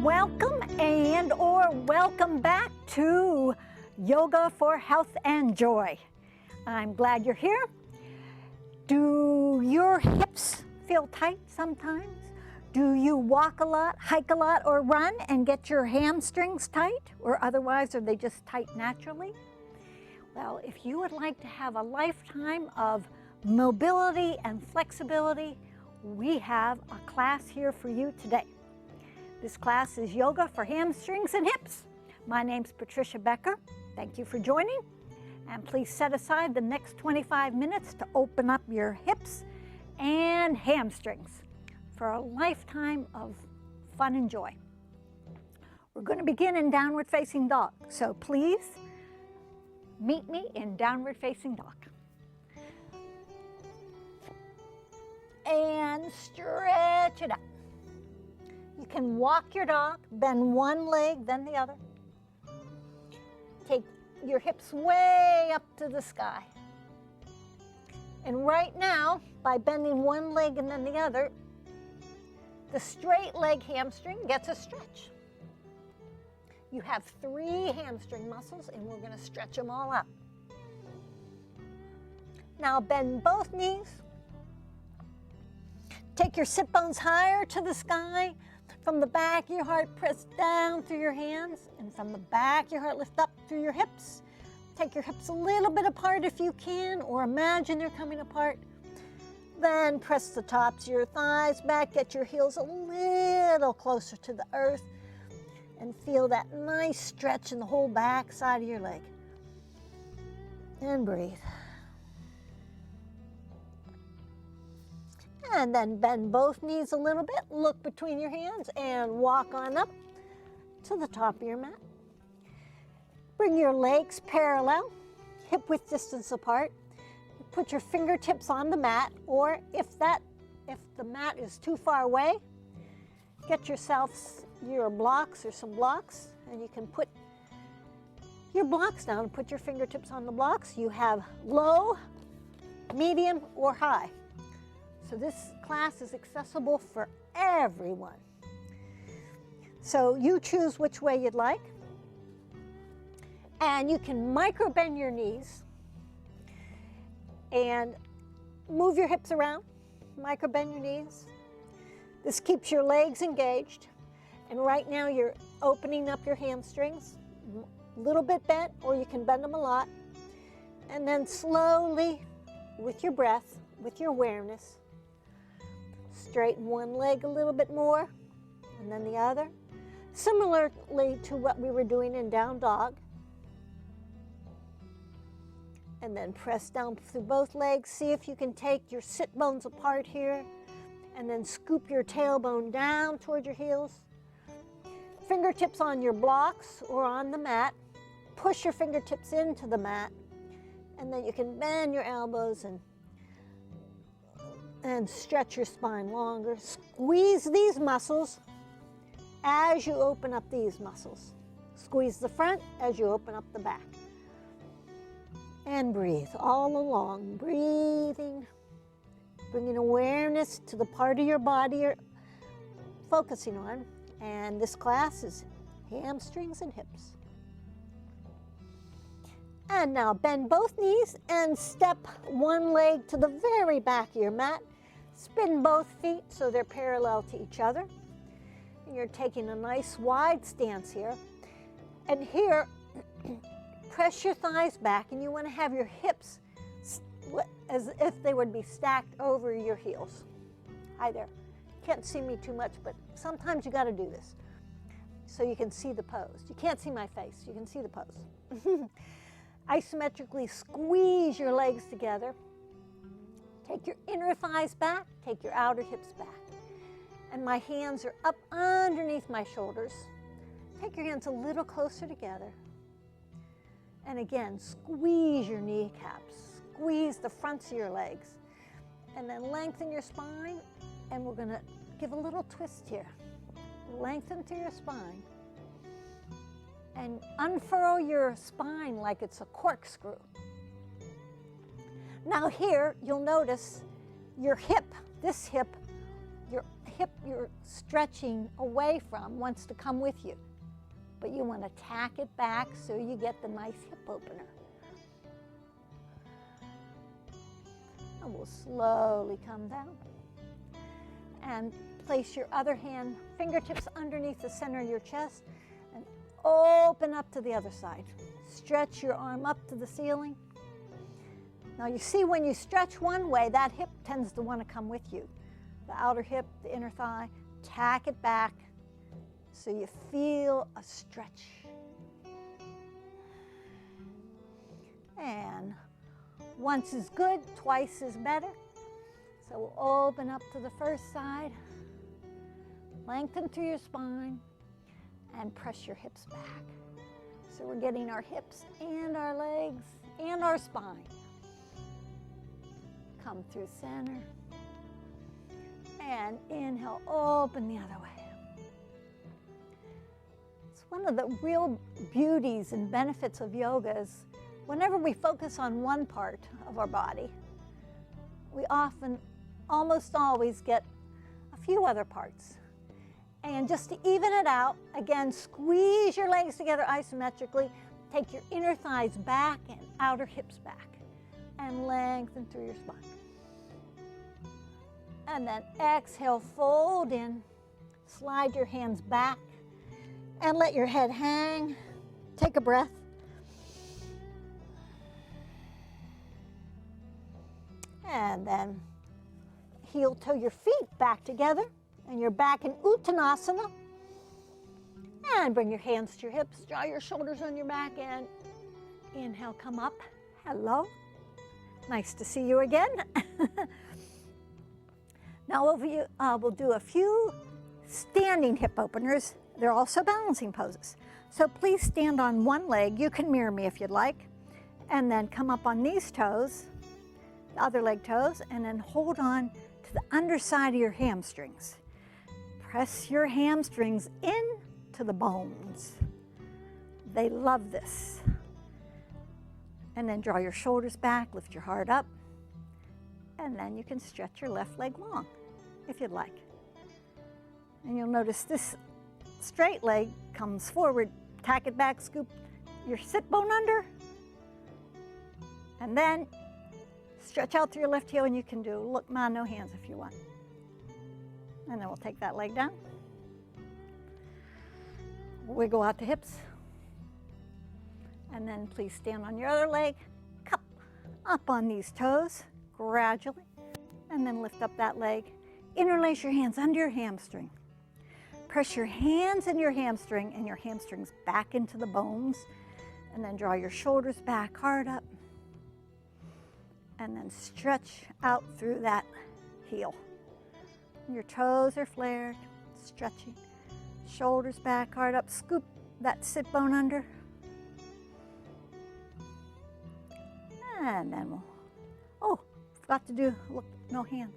Welcome back to Yoga for Health and Joy. I'm glad you're here. Do your hips feel tight sometimes? Do you walk a lot, hike a lot, or run and get your hamstrings tight? Or otherwise, are they just tight naturally? Well, if you would like to have a lifetime of mobility and flexibility, we have a class here for you today. This class is Yoga for Hamstrings and Hips. My name's Patricia Becker. Thank you for joining. And please set aside the next 25 minutes to open up your hips and hamstrings for a lifetime of fun and joy. We're going to begin in downward facing dog. So please meet me in downward facing dog. And stretch it up. You can walk your dog, bend one leg, then the other. Take your hips way up to the sky. And right now, by bending one leg and then the other, the straight leg hamstring gets a stretch. You have 3 hamstring muscles, and we're going to stretch them all up. Now bend both knees. Take your sit bones higher to the sky. From the back of your heart, press down through your hands, and from the back of your heart, lift up through your hips. Take your hips a little bit apart if you can, or imagine they're coming apart. Then press the tops of your thighs back, get your heels a little closer to the earth, and feel that nice stretch in the whole back side of your leg. And breathe. And then bend both knees a little bit, look between your hands, and walk on up to the top of your mat. Bring your legs parallel, hip width distance apart. Put your fingertips on the mat, or if the mat is too far away, get yourself your blocks or some blocks, and you can put your blocks down and put your fingertips on the blocks. You have low, medium, or high. So this class is accessible for everyone. So you choose which way you'd like. And you can micro bend your knees and move your hips around, micro bend your knees. This keeps your legs engaged. And right now you're opening up your hamstrings, a little bit bent, or you can bend them a lot. And then slowly, with your breath, with your awareness, straighten one leg a little bit more, and then the other. Similarly to what we were doing in down dog. And then press down through both legs. See if you can take your sit bones apart here, and then scoop your tailbone down toward your heels. Fingertips on your blocks or on the mat. Push your fingertips into the mat, and then you can bend your elbows and stretch your spine longer. Squeeze these muscles as you open up these muscles. Squeeze the front as you open up the back. And breathe all along, breathing, bringing awareness to the part of your body you're focusing on. And this class is hamstrings and hips. And now bend both knees and step one leg to the very back of your mat. Spin both feet so they're parallel to each other. And you're taking a nice wide stance here. And here, press your thighs back, and you want to have your hips as if they would be stacked over your heels. Hi there. Can't see me too much, but sometimes you got to do this so you can see the pose. You can't see my face. You can see the pose. Isometrically squeeze your legs together. Take your inner thighs back, take your outer hips back. And my hands are up underneath my shoulders. Take your hands a little closer together. And again, squeeze your kneecaps, squeeze the fronts of your legs. And then lengthen your spine, and we're going to give a little twist here. Lengthen through your spine. And unfurl your spine like it's a corkscrew. Now here, you'll notice your hip, this hip, your hip you're stretching away from wants to come with you. But you want to tack it back so you get the nice hip opener. And we'll slowly come down. And place your other hand, fingertips underneath the center of your chest, and open up to the other side. Stretch your arm up to the ceiling. Now you see when you stretch one way, that hip tends to want to come with you. The outer hip, the inner thigh, tack it back so you feel a stretch. And once is good, twice is better. So we'll open up to the first side, lengthen through your spine, and press your hips back. So we're getting our hips and our legs and our spine. Come through center, and inhale, open the other way. It's one of the real beauties and benefits of yoga is whenever we focus on one part of our body, we often, almost always get a few other parts. And just to even it out, again, squeeze your legs together isometrically, take your inner thighs back and outer hips back, and lengthen through your spine. And then exhale, fold in, slide your hands back, and let your head hang. Take a breath. And then heel toe your feet back together, and you're back in Uttanasana. And bring your hands to your hips, draw your shoulders on your back, and inhale, come up. Hello. Nice to see you again. Now we'll do a few standing hip openers. They're also balancing poses. So please stand on one leg. You can mirror me if you'd like. And then come up on these toes, the other leg toes, and then hold on to the underside of your hamstrings. Press your hamstrings into the bones. They love this. And then draw your shoulders back, lift your heart up, and then you can stretch your left leg long, if you'd like. And you'll notice this straight leg comes forward, tack it back, scoop your sit bone under, and then stretch out through your left heel, and you can do look ma, no hands if you want. And then we'll take that leg down. Wiggle out the hips. And then please stand on your other leg, cup up on these toes gradually, and then lift up that leg. Interlace your hands under your hamstring. Press your hands in your hamstring and your hamstrings back into the bones, and then draw your shoulders back, heart up, and then stretch out through that heel. Your toes are flared, stretching. Shoulders back, heart up, scoop that sit bone under. And then we'll, forgot to do, look, no hands.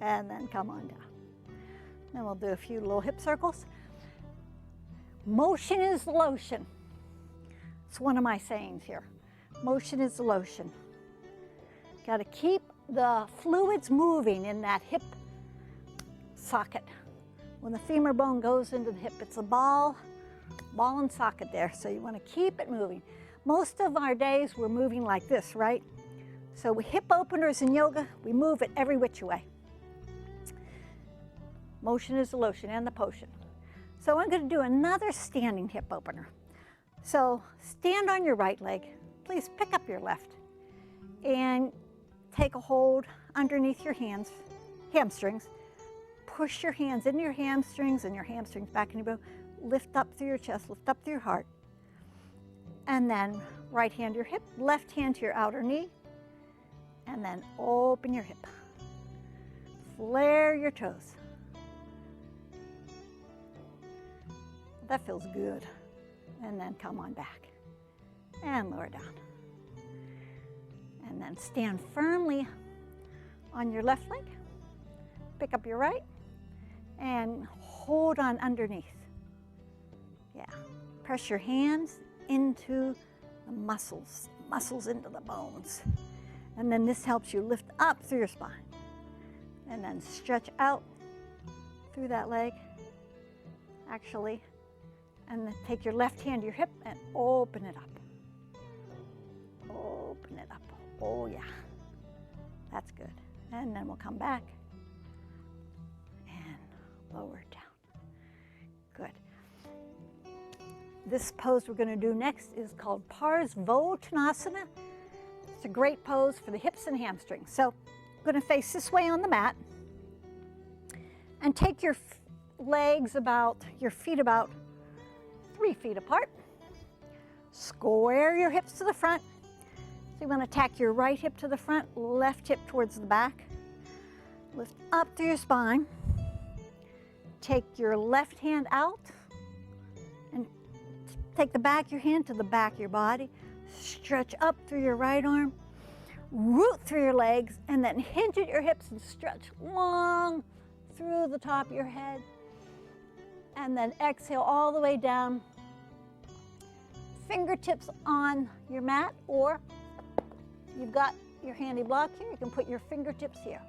And then come on down. Then we'll do a few little hip circles. Motion is the lotion. It's one of my sayings here. Motion is the lotion. Got to keep the fluids moving in that hip socket. When the femur bone goes into the hip, it's a ball and socket there, so you want to keep it moving. Most of our days we're moving like this, right? So with hip openers in yoga, we move it every which way. Motion is the lotion and the potion. So I'm going to do another standing hip opener. So stand on your right leg. Please pick up your left and take a hold underneath your hamstrings. Push your hands into your hamstrings and your hamstrings back in your bow. Lift up through your chest, lift up through your heart. And then right hand to your hip, left hand to your outer knee, and then open your hip. Flare your toes. That feels good. And then come on back and lower down. And then stand firmly on your left leg. Pick up your right and hold on underneath. Yeah, press your hands into the muscles into the bones. And then this helps you lift up through your spine. And then stretch out through that leg, actually, and then take your left hand to your hip and open it up. Open it up. Oh yeah, that's good. And then we'll come back and lower it down. Good. This pose we're going to do next is called Parsvottanasana. It's a great pose for the hips and hamstrings. So I'm going to face this way on the mat and take your legs your feet about 3 feet apart. Square your hips to the front. So you want to tack your right hip to the front, left hip towards the back. Lift up through your spine. Take your left hand out and take the back of your hand to the back of your body. Stretch up through your right arm. Root through your legs and then hinge at your hips and stretch long through the top of your head. And then exhale all the way down. Fingertips on your mat, or you've got your handy block here, you can put your fingertips here.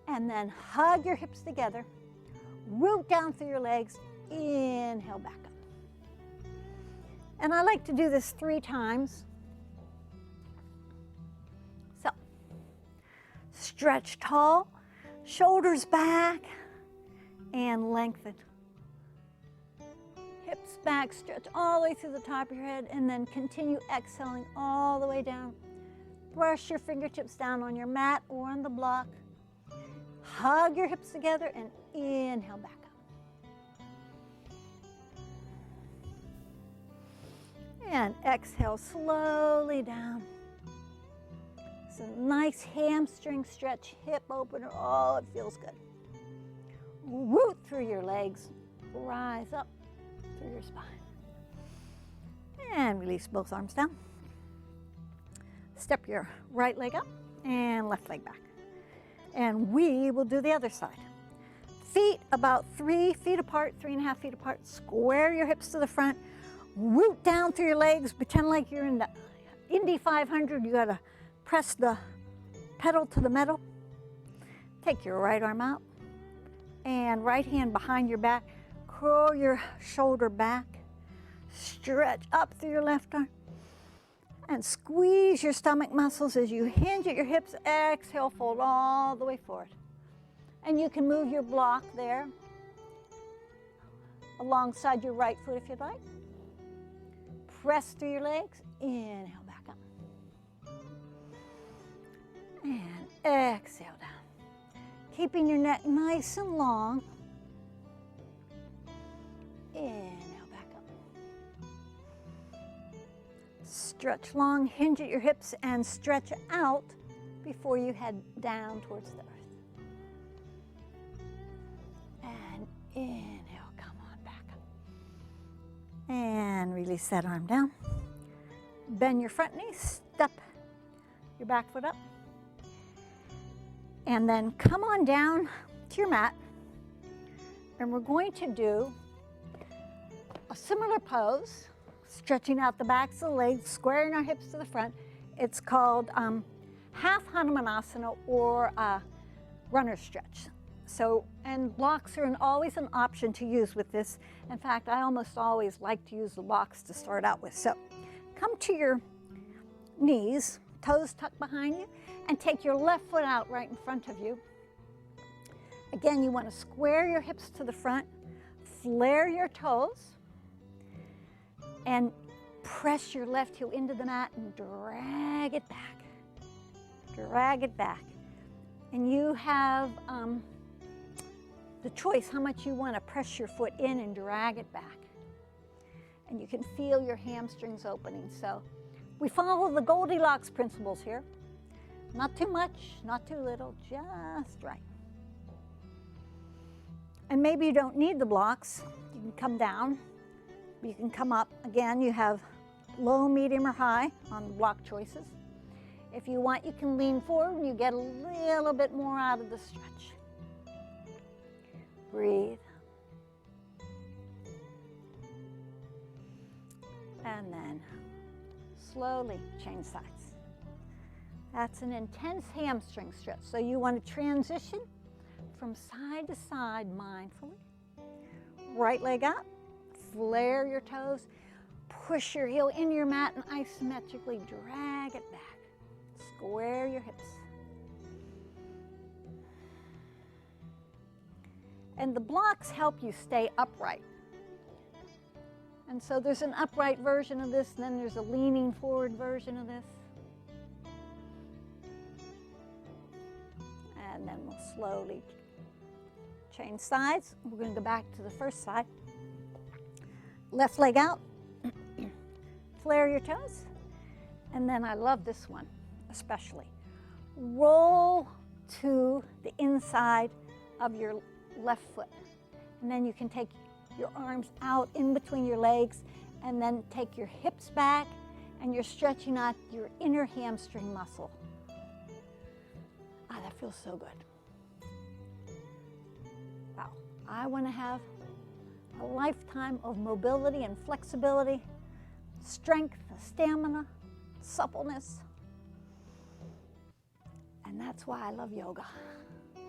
And then hug your hips together, root down through your legs, inhale back up. And I like to do this 3 times. So, stretch tall, shoulders back, and lengthen. Hips back, stretch all the way through the top of your head, and then continue exhaling all the way down. Brush your fingertips down on your mat or on the block. Hug your hips together and inhale back up. And exhale slowly down. It's a nice hamstring stretch, hip opener. Oh, it feels good. Root through your legs, rise up through your spine. And release both arms down. Step your right leg up and left leg back. And we will do the other side. Feet about 3 feet apart, 3.5 feet apart. Square your hips to the front. Root down through your legs. Pretend like you're in the Indy 500. You gotta press the pedal to the metal. Take your right arm out and right hand behind your back. Curl your shoulder back. Stretch up through your left arm. And squeeze your stomach muscles as you hinge at your hips. Exhale, fold all the way forward. And you can move your block there alongside your right foot if you'd like. Press through your legs. Inhale back up. And exhale down. Keeping your neck nice and long. Inhale back up. Stretch long, hinge at your hips, and stretch out before you head down towards the earth. And inhale, come on back up. And release that arm down. Bend your front knee, step your back foot up. And then come on down to your mat. And we're going to do a similar pose, stretching out the backs of the legs, squaring our hips to the front. It's called half Hanumanasana or runner stretch. So, and blocks are always an option to use with this. In fact, I almost always like to use the blocks to start out with. So, come to your knees, toes tucked behind you, and take your left foot out right in front of you. Again, you want to square your hips to the front, flare your toes, and press your left heel into the mat and drag it back. Drag it back. And you have the choice how much you want to press your foot in and drag it back. And you can feel your hamstrings opening. So we follow the Goldilocks principles here. Not too much, not too little, just right. And maybe you don't need the blocks. You can come down. You can come up. Again, you have low, medium, or high on the block choices. If you want, you can lean forward and you get a little bit more out of the stretch. Breathe. And then slowly change sides. That's an intense hamstring stretch. So you want to transition from side to side mindfully. Right leg up, flare your toes, push your heel into your mat and isometrically drag it back. Square your hips. And the blocks help you stay upright. And so there's an upright version of this, and then there's a leaning forward version of this. And then we'll slowly change sides. We're going to go back to the first side. Left leg out, flare your toes. And then I love this one especially. Roll to the inside of your left foot. And then you can take your arms out in between your legs and then take your hips back and you're stretching out your inner hamstring muscle. Ah, that feels so good. Wow, I want to have a lifetime of mobility and flexibility, strength, stamina, suppleness. And that's why I love yoga.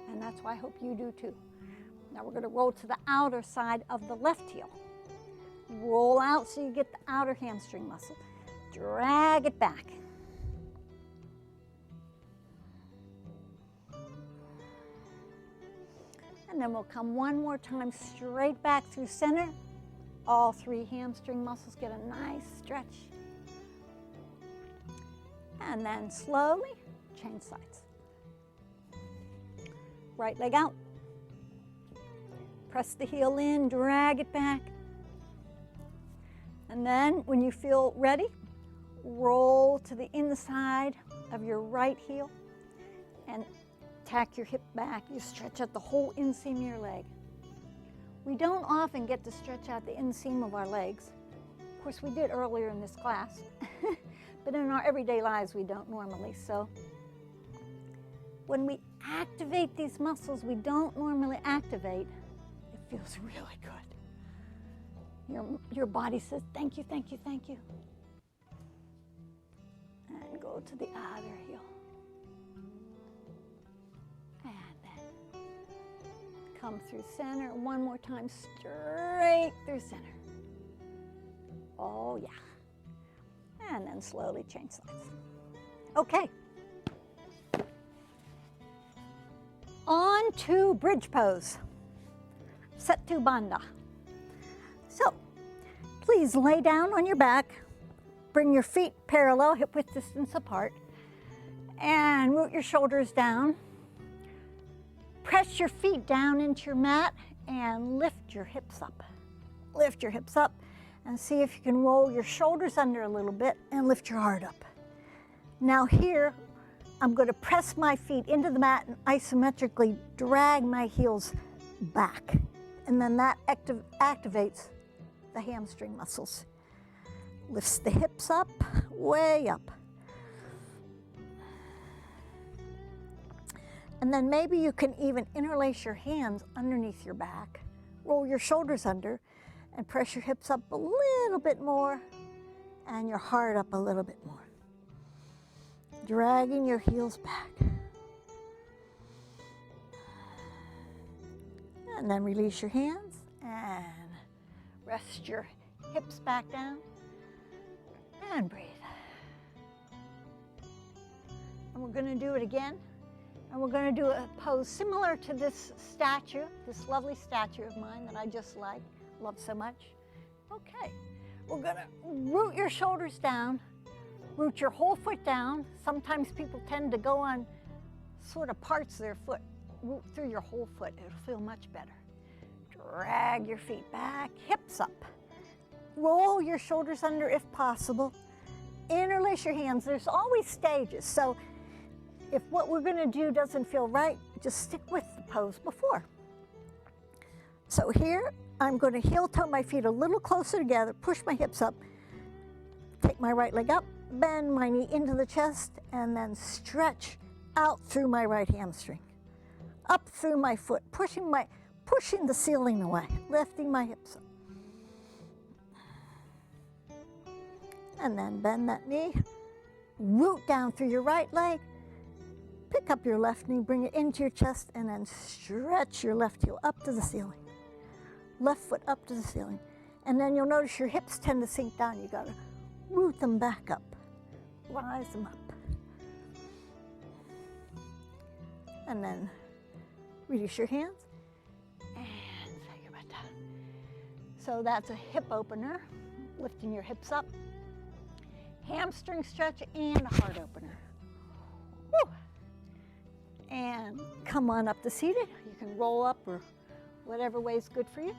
And that's why I hope you do too. Now we're going to roll to the outer side of the left heel. Roll out so you get the outer hamstring muscle. Drag it back. And then we'll come one more time straight back through center. All three hamstring muscles get a nice stretch. And then slowly change sides. Right leg out. Press the heel in, drag it back. And then when you feel ready, roll to the inside of your right heel and tack your hip back. You stretch out the whole inseam of your leg. We don't often get to stretch out the inseam of our legs. Of course, we did earlier in this class, but in our everyday lives, we don't normally. So when we activate these muscles we don't normally activate, it feels really good. Your body says, thank you, thank you, thank you. And go to the other heel. And then come through center one more time, straight through center. Oh yeah. And then slowly change sides. Okay. On to bridge pose. Setu Bandha. So, please lay down on your back, bring your feet parallel, hip width distance apart, and root your shoulders down. Press your feet down into your mat and lift your hips up. Lift your hips up and see if you can roll your shoulders under a little bit and lift your heart up. Now here, I'm going to press my feet into the mat and isometrically drag my heels back. And then that activates the hamstring muscles. Lifts the hips up, way up. And then maybe you can even interlace your hands underneath your back, roll your shoulders under, and press your hips up a little bit more, and your heart up a little bit more. Dragging your heels back. And then release your hands and rest your hips back down and breathe. And we're going to do it again. And we're going to do a pose similar to this statue, this lovely statue of mine that I just love so much. Okay, we're going to root your shoulders down, root your whole foot down. Sometimes people tend to go on sort of parts of their foot. Root through your whole foot, it'll feel much better. Drag your feet back, hips up. Roll your shoulders under if possible. Interlace your hands. There's always stages, so if what we're going to do doesn't feel right, just stick with the pose before. So here, I'm going to heel toe my feet a little closer together, push my hips up, take my right leg up, bend my knee into the chest, and then stretch out through my right hamstring. Up through my foot, pushing the ceiling away, lifting my hips up. And then bend that knee, root down through your right leg, Pick up your left knee, bring it into your chest, and then stretch your left heel up to the ceiling. Left foot up to the ceiling. And then you'll notice your hips tend to sink down. You gotta root them back up, rise them up. And then release your hands and set your butt down. So that's a hip opener, lifting your hips up, hamstring stretch, and a heart opener. Woo. And come on up to seated. You can roll up or whatever way is good for you.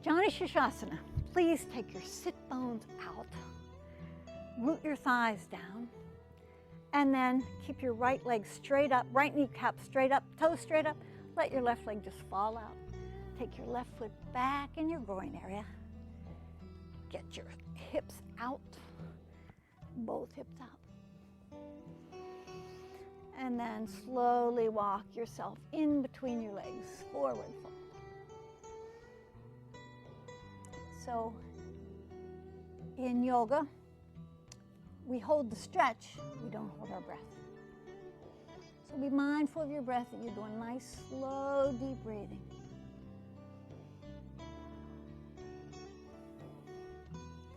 Jani Shishasana. Please take your sit bones out, root your thighs down, and then keep your right leg straight up, right kneecap straight up, toes straight up. Let your left leg just fall out. Take your left foot back in your groin area. Get your hips out, both hips out. And then slowly walk yourself in between your legs, forward fold. So in yoga, we hold the stretch, we don't hold our breath. So be mindful of your breath, that you're doing nice, slow, deep breathing.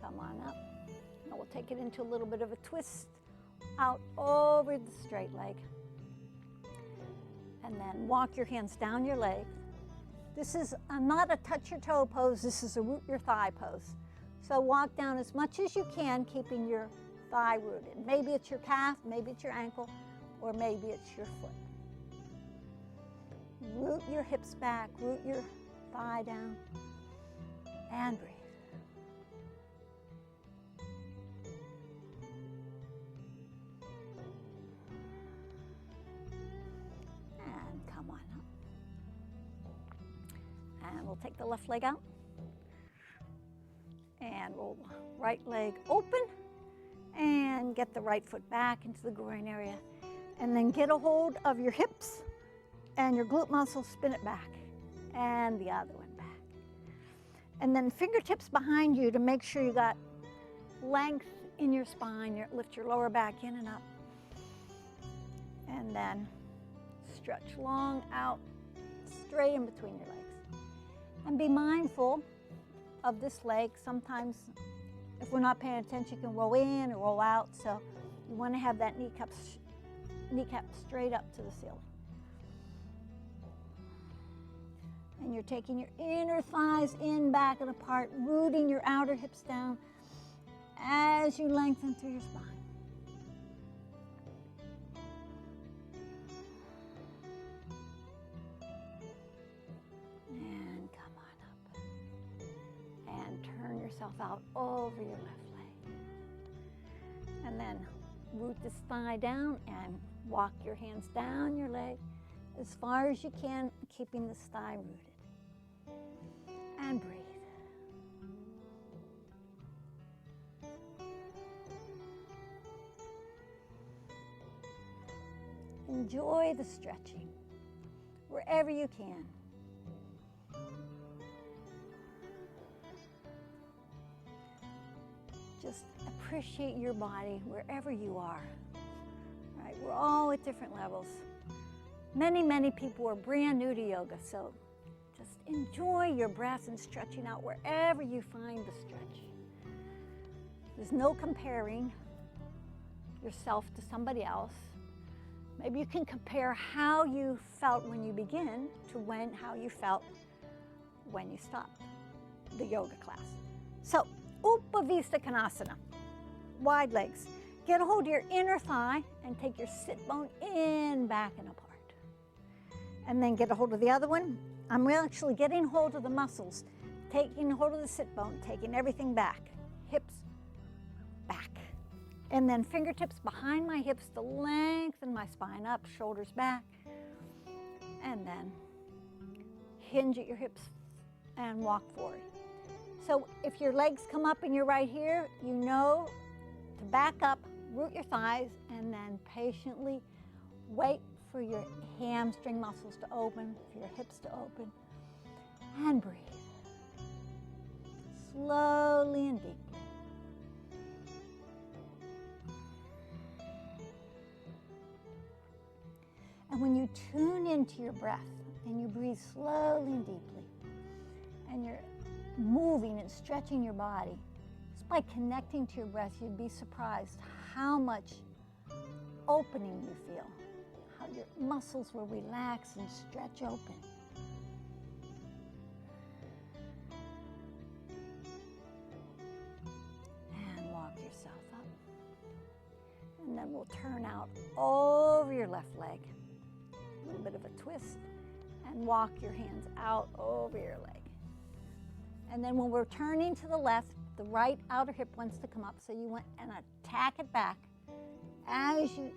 Come on up. Now we'll take it into a little bit of a twist out over the straight leg. And then walk your hands down your leg. This is not a touch your toe pose, this is a root your thigh pose. So walk down as much as you can, keeping your thigh rooted. Maybe it's your calf, maybe it's your ankle, or maybe it's your foot. Root your hips back, root your thigh down, and breathe. And come on up. And we'll take the left leg out. And roll the right leg open. And get the right foot back into the groin area. And then get a hold of your hips and your glute muscles, spin it back. And the other one back. And then fingertips behind you to make sure you got length in your spine. Lift your lower back in and up. And then stretch long out, straight in between your legs. And be mindful of this leg. Sometimes if we're not paying attention, you can roll in or roll out. So you want to have that kneecap straight up to the ceiling. And you're taking your inner thighs in, back, and apart, rooting your outer hips down as you lengthen through your spine. And come on up. And turn yourself out over your left leg. And then root this thigh down and walk your hands down your leg as far as you can, keeping this thigh rooted. And breathe. Enjoy the stretching wherever you can. Just appreciate your body wherever you are. Right? We're all at different levels. Many people are brand new to yoga, so just enjoy your breath and stretching out wherever you find the stretch. There's no comparing yourself to somebody else. Maybe you can compare how you felt when you begin to how you felt when you stopped the yoga class. So, Upavista Konasana, wide legs. Get a hold of your inner thigh and take your sit bone in, back, and apart. And then get a hold of the other one. I'm actually getting hold of the muscles, taking hold of the sit bone, taking everything back, hips back. And then fingertips behind my hips to lengthen my spine up, shoulders back. And then hinge at your hips and walk forward. So if your legs come up and you're right here, you know to back up, root your thighs, and then patiently wait for your hamstring muscles to open, for your hips to open, and breathe. Slowly and deeply. And when you tune into your breath and you breathe slowly and deeply, and you're moving and stretching your body, just by connecting to your breath, you'd be surprised how much opening you feel, how your muscles will relax and stretch open. And walk yourself up. And then we'll turn out over your left leg. A little bit of a twist, and walk your hands out over your leg. And then when we're turning to the left, the right outer hip wants to come up, so you want and attack it back as you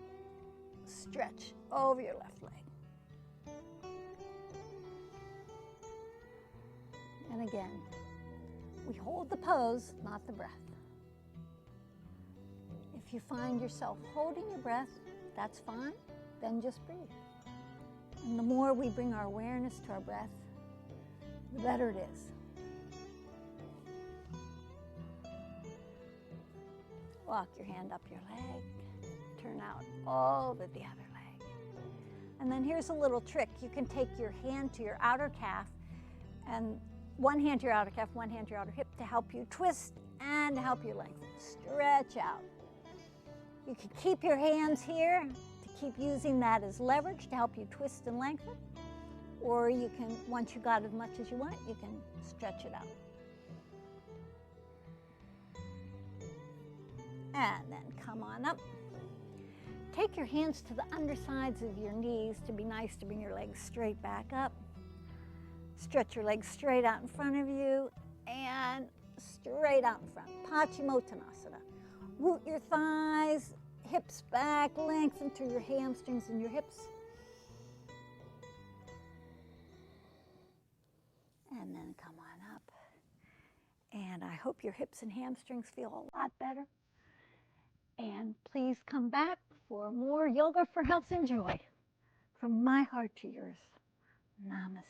stretch over your left leg. And again, we hold the pose, not the breath. If you find yourself holding your breath, that's fine, then just breathe. And the more we bring our awareness to our breath, the better it is. Walk your hand up your leg, turn out over the other leg. And then here's a little trick. You can take your hand to your outer calf, and one hand to your outer calf, one hand to your outer hip to help you twist and to help you lengthen. Stretch out. You can keep your hands here to keep using that as leverage to help you twist and lengthen. Or you can, once you got as much as you want, you can stretch it out. And then come on up. Take your hands to the undersides of your knees to be nice to bring your legs straight back up. Stretch your legs straight out in front of you and straight out in front. Paschimottanasana. Root your thighs, hips back, lengthen through your hamstrings and your hips. And then come on up. And I hope your hips and hamstrings feel a lot better. And please come back for more Yoga for Health and Joy. From my heart to yours, namaste.